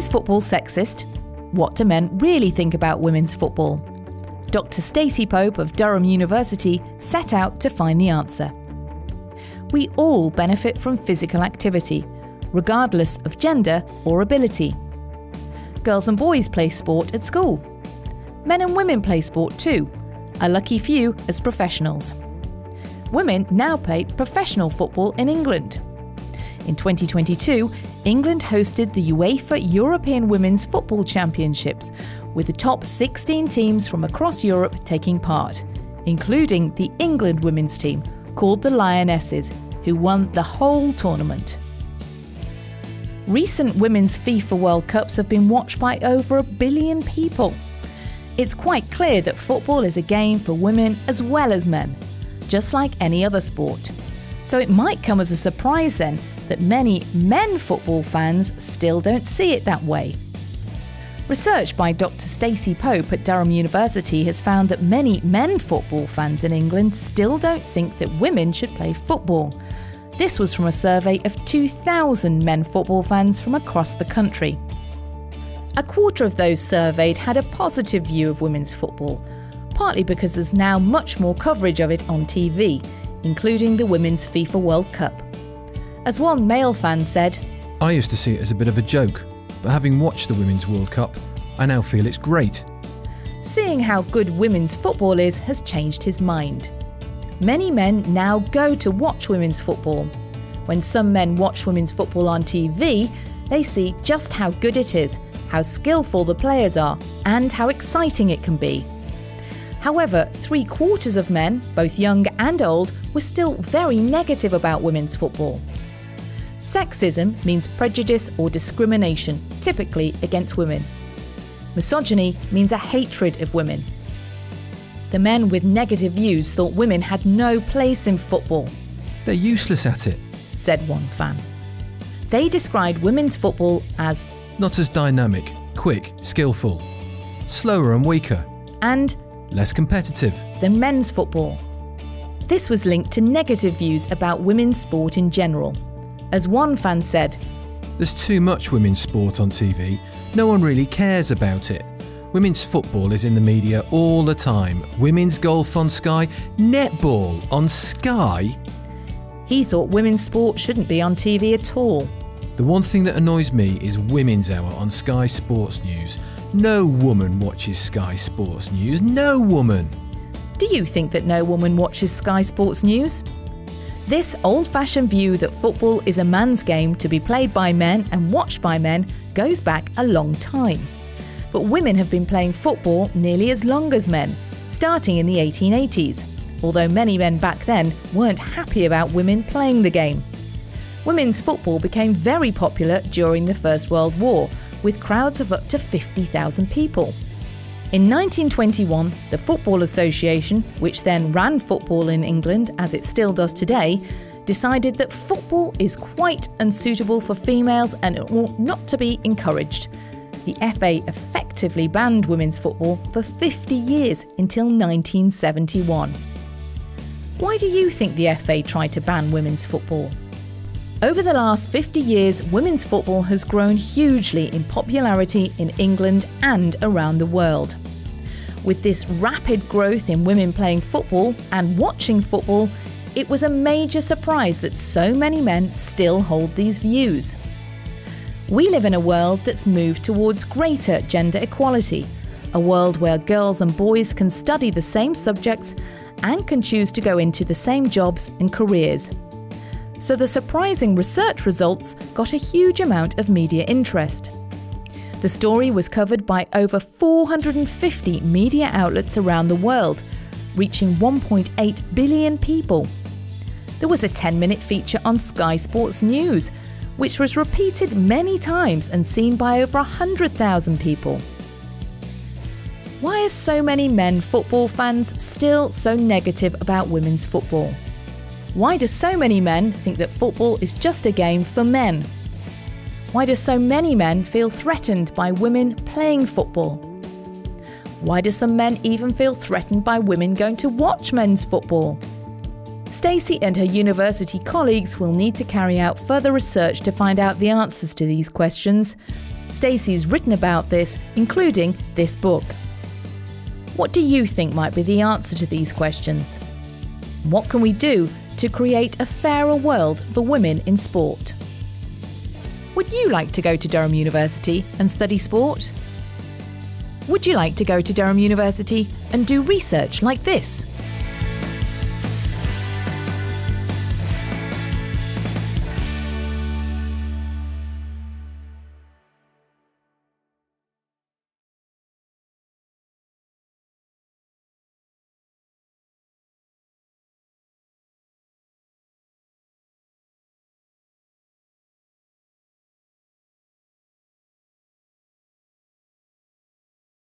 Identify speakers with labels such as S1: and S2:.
S1: Is football sexist? What do men really think about women's football? Dr. Stacey Pope of Durham University set out to find the answer. We all benefit from physical activity, regardless of gender or ability. Girls and boys play sport at school. Men and women play sport too, a lucky few as professionals. Women now play professional football in England. In 2022, England hosted the UEFA European Women's Football Championships, with the top 16 teams from across Europe taking part, including the England women's team, called the Lionesses, who won the whole tournament. Recent Women's FIFA World Cups have been watched by over 1 billion people. It's quite clear that football is a game for women as well as men, just like any other sport. So it might come as a surprise then that many men football fans still don't see it that way. Research by Dr. Stacey Pope at Durham University has found that many men football fans in England still don't think that women should play football. This was from a survey of 2,000 men football fans from across the country. A quarter of those surveyed had a positive view of women's football, partly because there's now much more coverage of it on TV, including the Women's FIFA World Cup. As one male fan said,
S2: "I used to see it as a bit of a joke, but having watched the Women's World Cup, I now feel it's great."
S1: Seeing how good women's football is has changed his mind. Many men now go to watch women's football. When some men watch women's football on TV, they see just how good it is, how skillful the players are, and how exciting it can be. However, 3/4 of men, both young and old, were still very negative about women's football. Sexism means prejudice or discrimination, typically against women. Misogyny means a hatred of women. The men with negative views thought women had no place in football.
S2: "They're useless at it,"
S1: said one fan. They described women's football as
S2: "not as dynamic, quick, skillful, slower and weaker,
S1: and
S2: less competitive"
S1: than men's football. This was linked to negative views about women's sport in general. As one fan said,
S2: "There's too much women's sport on TV. No one really cares about it. Women's football is in the media all the time. Women's golf on Sky, netball on Sky."
S1: He thought women's sport shouldn't be on TV at all.
S2: "The one thing that annoys me is Women's Hour on Sky Sports News. No woman watches Sky Sports News. No woman."
S1: Do you think that no woman watches Sky Sports News? This old-fashioned view that football is a man's game to be played by men and watched by men goes back a long time. But women have been playing football nearly as long as men, starting in the 1880s, although many men back then weren't happy about women playing the game. Women's football became very popular during the First World War, with crowds of up to 50,000 people. In 1921, the Football Association, which then ran football in England as it still does today, decided that football is quite unsuitable for females and it ought not to be encouraged. The FA effectively banned women's football for 50 years until 1971. Why do you think the FA tried to ban women's football? Over the last 50 years, women's football has grown hugely in popularity in England and around the world. With this rapid growth in women playing football and watching football, it was a major surprise that so many men still hold these views. We live in a world that's moved towards greater gender equality, a world where girls and boys can study the same subjects and can choose to go into the same jobs and careers. So the surprising research results got a huge amount of media interest. The story was covered by over 450 media outlets around the world, reaching 1.8 billion people. There was a 10-minute feature on Sky Sports News, which was repeated many times and seen by over 100,000 people. Why are so many men football fans still so negative about women's football? Why do so many men think that football is just a game for men? Why do so many men feel threatened by women playing football? Why do some men even feel threatened by women going to watch men's football? Stacey and her university colleagues will need to carry out further research to find out the answers to these questions. Stacey's written about this, including this book. What do you think might be the answer to these questions? What can we do to create a fairer world for women in sport? Would you like to go to Durham University and study sport? Would you like to go to Durham University and do research like this?